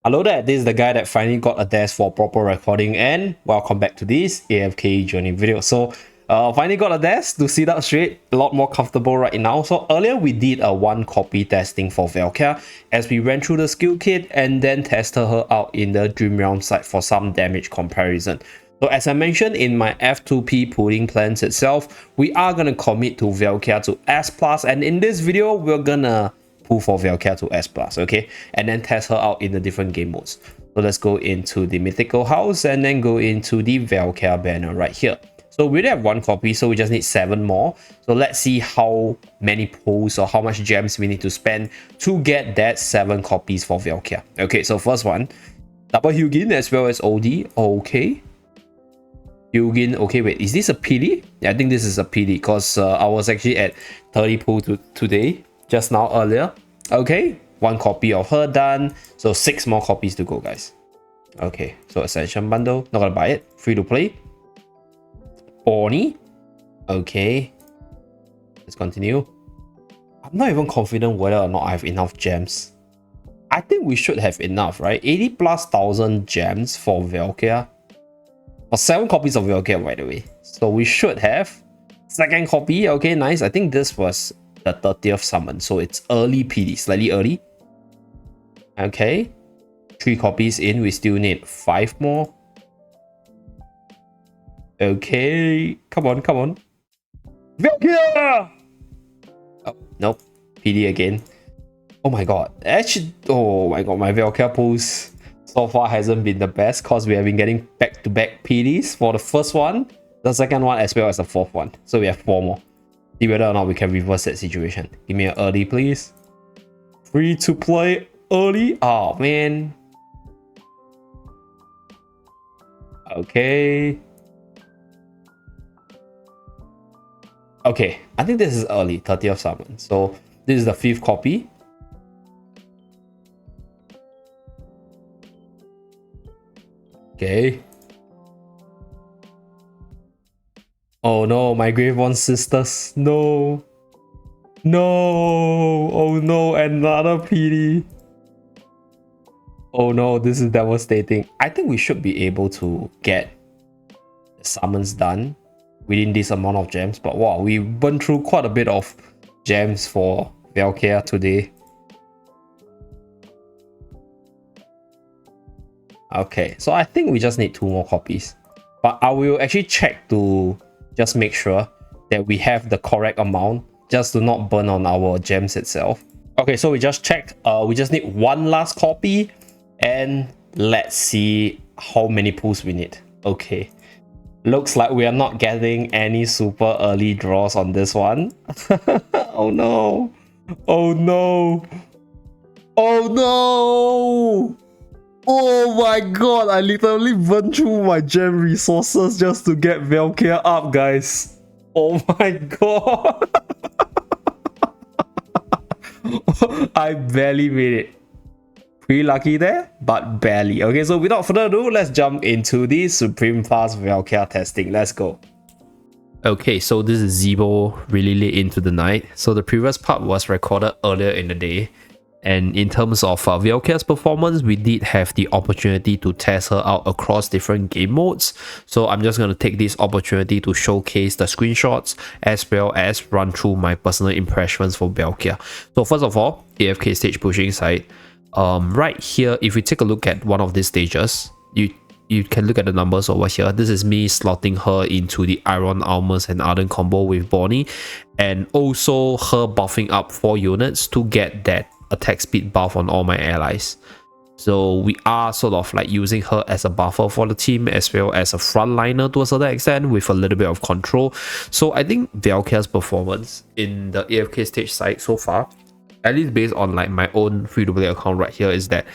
Hello there, this is the guy that finally got a desk for proper recording, and welcome back to this AFK journey video. So finally got a desk to sit up straight, a lot more comfortable right now. So earlier we did a 1-copy testing for Valka as we ran through the skill kit and then tested her out in the Dream Realm site for some damage comparison. So as I mentioned in my F2P pulling plans itself, we are going to commit to Valka to S+, and in this video we're gonna pull for Valka to S+, okay? And then test her out in the different game modes. So let's go into the mythical house and then go into the Valka banner right here. So we already have 1 copy, so we just need 7 more. So let's see how many pulls or how much gems we need to spend to get that 7 copies for Valka. Okay, so first one, double Hugin as well as OD. Okay. Hugin, okay, wait, is this a PD? Yeah, I think this is a PD because I was actually at 30 pull today, just now earlier. Okay, 1 copy of her done, so 6 more copies to go, guys. Okay, so Ascension bundle, not gonna buy it, free to play. Bonnie, okay, let's continue. I'm not even confident whether or not I have enough gems. I think we should have enough, right? 80,000+ gems for Valka. For 7 copies of Valka, by the way. So we should have. 2nd copy, okay, nice. I think this was the 30th summon, so it's early PD, slightly early. Okay, 3 copies in, we still need 5 more. Okay, come on, come on. Valka! Oh, nope, PD again. Oh my god, actually, oh my god, my Valka pulls so far hasn't been the best because we have been getting back-to-back PDs for the first one, the 2nd one, as well as the 4th one. So we have 4 more. See whether or not we can reverse that situation. Give me an early, please. Free to play early. Oh, man. Okay. Okay, I think this is early, 30th summon. So this is the 5th copy. Okay. Oh no, my Graveborn sisters. No. No. Oh no, another PD. Oh no, this is devastating. I think we should be able to get the summons done within this amount of gems. But wow, we burned through quite a bit of gems for Valka today. Okay, so I think we just need 2 more copies. But I will actually check to just make sure that we have the correct amount, just to not burn on our gems itself. Okay, so we just checked. We just need 1 last copy, and let's see how many pulls we need. Okay, looks like we are not getting any super early draws on this one. Oh no, oh no, oh no. Oh my god, I literally burned through my gem resources just to get Valka up, guys. Oh my god. I barely made it. Pretty lucky there, but barely. Okay, so without further ado, let's jump into the Supreme Fast Valka testing. Let's go. Okay, so this is Zeeebo really late into the night. So the previous part was recorded earlier in the day. And in terms of Valka's performance, we did have the opportunity to test her out across different game modes. So I'm just going to take this opportunity to showcase the screenshots as well as run through my personal impressions for Valka. So first of all, AFK stage pushing side. Right here, if we take a look at one of these stages, you can look at the numbers over here. This is me slotting her into the Iron Armors and Ardent combo with Bonnie, and also her buffing up 4 units to get that attack speed buff on all my allies. So we are sort of like using her as a buffer for the team as well as a frontliner to a certain extent with a little bit of control. So I think Valka's performance in the AFK stage side so far, at least based on like my own free-to-play account right here, is that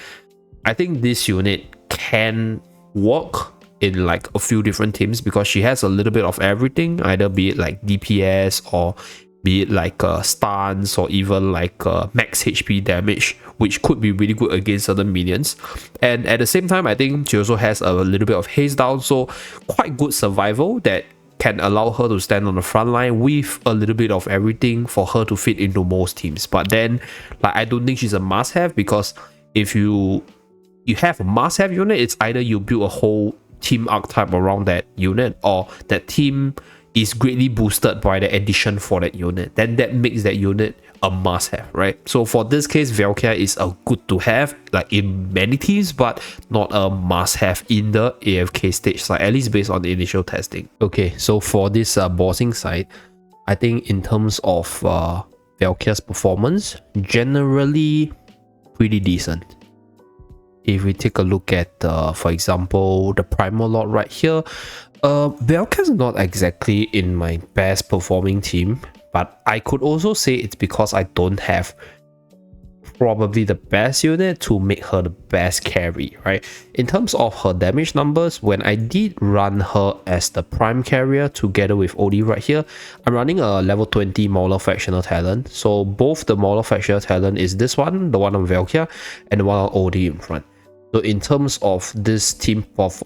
I think this unit can work in like a few different teams because she has a little bit of everything, either be it like DPS or be it like stuns or even like max HP damage, which could be really good against certain minions. And at the same time, I think she also has a little bit of haste down, so quite good survival that can allow her to stand on the front line with a little bit of everything for her to fit into most teams. But then, like, I don't think she's a must-have, because if you you have a must-have unit, it's either you build a whole team archetype around that unit, or that team is greatly boosted by the addition for that unit. Then that makes that unit a must-have, right? So for this case, Valka is a good to have, like in many teams, but not a must-have in the AFK stage side, at least based on the initial testing. Okay, so for this bossing side, I think in terms of Valka's performance, generally pretty decent. If we take a look at, for example, the primal lot right here, Valka's not exactly in my best performing team, but I could also say it's because I don't have probably the best unit to make her the best carry, right? In terms of her damage numbers, when I did run her as the prime carrier together with OD right here, I'm running a level 20 Mauler Factional Talent. So both the Mauler Factional Talent is this one, the one on Valka, and the one on OD in front. So in terms of this team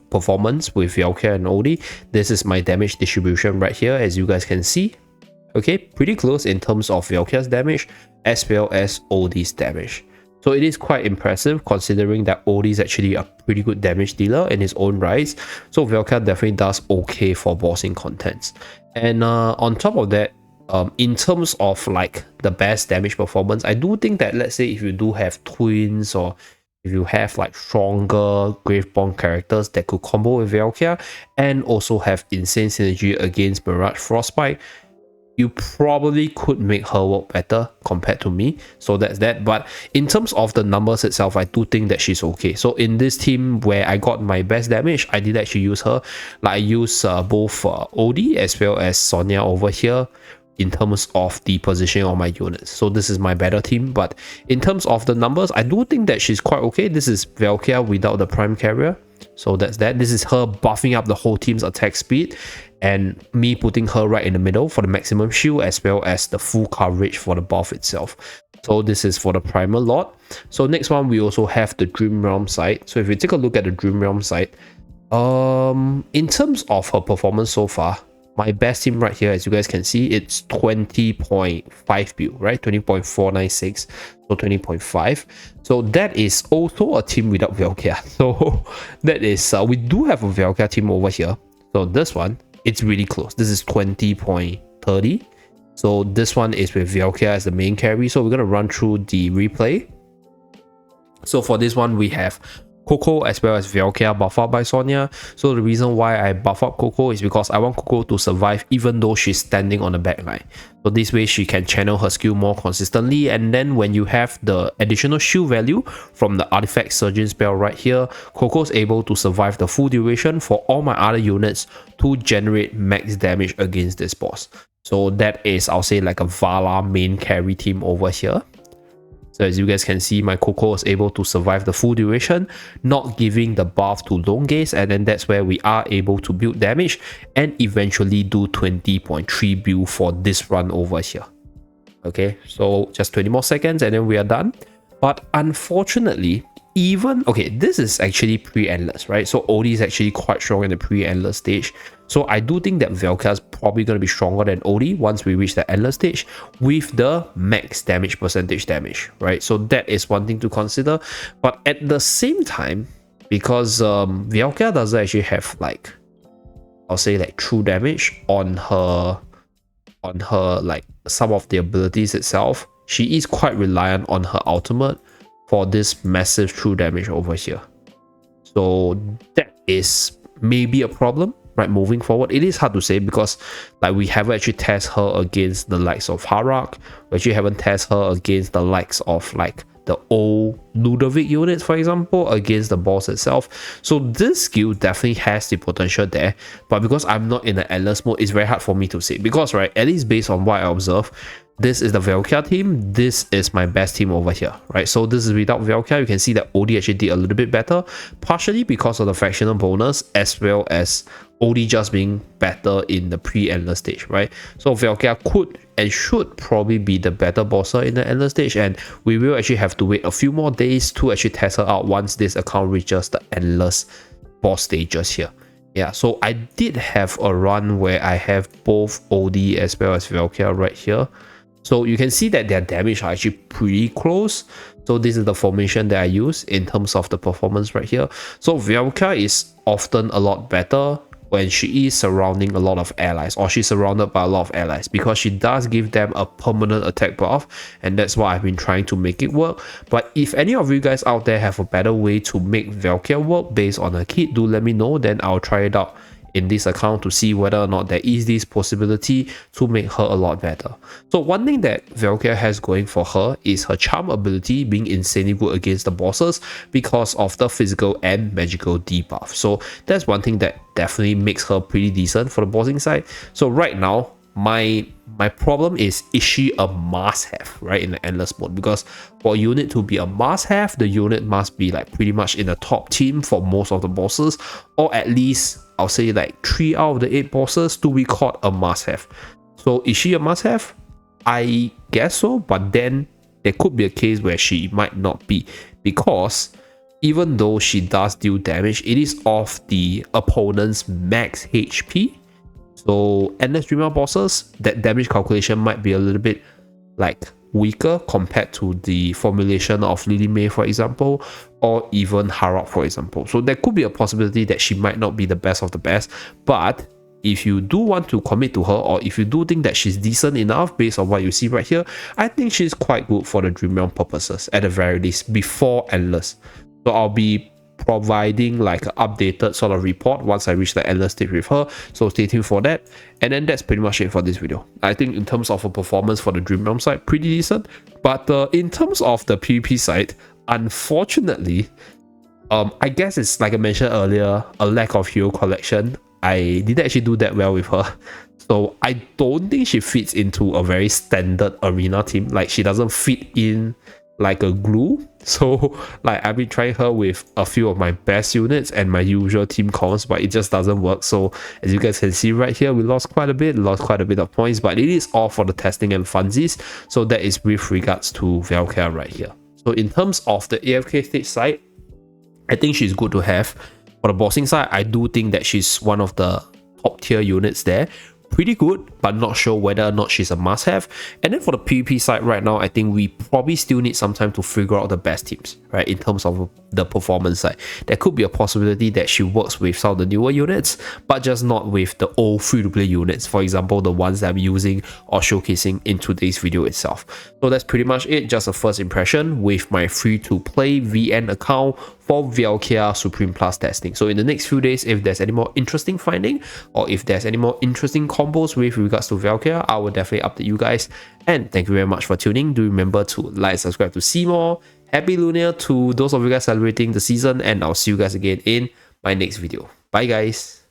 performance with Valka and OD, this is my damage distribution right here, as you guys can see. Okay, pretty close in terms of Valka's damage as well as OD's damage. So it is quite impressive considering that OD is actually a pretty good damage dealer in his own right. So Valka definitely does okay for bossing contents. And on top of that, in terms of like the best damage performance, I do think that, let's say if you do have twins, or if you have like stronger Graveborn characters that could combo with Valka and also have insane synergy against Mirage Frostbite, you probably could make her work better compared to me. So that's that. But in terms of the numbers itself, I do think that she's okay. So in this team where I got my best damage, I did actually use her. Like I use both OD as well as Sonya over here in terms of the positioning of my units. So this is my better team, but in terms of the numbers, I do think that she's quite okay. This is Valka without the prime carrier. So that's that. This is her buffing up the whole team's attack speed, and me putting her right in the middle for the maximum shield as well as the full coverage for the buff itself. So this is for the primal lot. So next one, we also have the Dream Realm side. So if you take a look at the Dream Realm side, in terms of her performance so far, my best team right here, as you guys can see, it's 20.5 build, right? 20.496, so 20.5. So that is also a team without Valka. So that is, we do have a Valka team over here. So this one, it's really close. This is 20.30. So this one is with Valka as the main carry. So we're going to run through the replay. So for this one, we have Coco as well as Valka buff up by Sonya. So the reason why I buff up Coco is because I want Coco to survive even though she's standing on the back line. So this way she can channel her skill more consistently, and then when you have the additional shield value from the artifact surgeon spell right here, Coco's able to survive the full duration for all my other units to generate max damage against this boss. So that is, I'll say, like a Vala main carry team over here. So as you guys can see, my Coco is able to survive the full duration, not giving the buff to long gaze, and then that's where we are able to build damage and eventually do 20.3 build for this run over here. Okay, so just 20 more seconds and then we are done. But unfortunately, okay, this is actually pre-endless, right? So OD is actually quite strong in the pre-endless stage. So I do think that Valka is probably going to be stronger than OD once we reach the endless stage with the max damage percentage damage, right? So that is one thing to consider. But at the same time, because Valka doesn't actually have like, I'll say like true damage on her like some of the abilities itself, she is quite reliant on her ultimate for this massive true damage over here. So that is maybe a problem, right? Moving forward, it is hard to say because like we haven't actually tested her against the likes of Harak. We actually haven't tested her against the likes of like the old Ludovic units, for example, against the boss itself. So this skill definitely has the potential there, but because I'm not in the endless mode, it's very hard for me to say. Because right, at least based on what I observe, this is the Valka team. This is my best team over here, right? So this is without Valka. You can see that OD actually did a little bit better, partially because of the fractional bonus, as well as OD just being better in the pre-endless stage, right? So Valka could and should probably be the better bosser in the endless stage, and we will actually have to wait a few more days to actually test her out once this account reaches the endless boss stages here. Yeah, so I did have a run where I have both OD as well as Valka right here. So you can see that their damage are actually pretty close. So this is the formation that I use in terms of the performance right here. So Valka is often a lot better when she is surrounding a lot of allies, or she's surrounded by a lot of allies, because she does give them a permanent attack buff, and that's why I've been trying to make it work. But if any of you guys out there have a better way to make Valka work based on her kit, do let me know, then I'll try it out in this account to see whether or not there is this possibility to make her a lot better. So one thing that Valka has going for her is her charm ability being insanely good against the bosses because of the physical and magical debuff. So that's one thing that definitely makes her pretty decent for the bossing side. So right now, my problem is she a must-have, right, in the endless mode? Because for a unit to be a must-have, the unit must be like pretty much in the top team for most of the bosses, or at least I'll say like 3 out of the 8 bosses to be called a must-have. So is she a must-have? I guess so, but then there could be a case where she might not be, because even though she does deal damage, it is off the opponent's max HP. So endless dreamer bosses, that damage calculation might be a little bit like weaker compared to the formulation of Lily May, for example, or even Harrock, for example. So there could be a possibility that she might not be the best of the best. But if you do want to commit to her, or if you do think that she's decent enough based on what you see right here, I think she's quite good for the Dream Realm purposes, at the very least, before Endless. So I'll be providing like an updated sort of report once I reach the endless stage with her, so stay tuned for that. And then that's pretty much it for this video. I think in terms of a performance for the Dream Realm side, pretty decent, but in terms of the PvP side, unfortunately, I guess it's like I mentioned earlier, a lack of hero collection. I didn't actually do that well with her, so I don't think she fits into a very standard arena team. Like, she doesn't fit in like a glue. So like, I've been trying her with a few of my best units and my usual team cons, but it just doesn't work. So as you guys can see right here, we lost quite a bit of points, but it is all for the testing and funsies. So that is with regards to Valka right here. So in terms of the AFK stage side, I think she's good to have. For the bossing side, I do think that she's one of the top tier units there. Pretty good, but not sure whether or not she's a must-have. And then for the PvP side right now, I think we probably still need some time to figure out the best teams, right, in terms of the performance side. There could be a possibility that she works with some of the newer units, but just not with the old free-to-play units, for example, the ones that I'm using or showcasing in today's video itself. So that's pretty much it, just a first impression with my free-to-play VN account for Valka Supreme Plus testing. So in the next few days, if there's any more interesting finding, or if there's any more interesting combos with regards to Valka, I will definitely update you guys. And thank you very much for tuning. Do remember to like and subscribe to see more. Happy Lunar to those of you guys celebrating the season, and I'll see you guys again in my next video. Bye guys.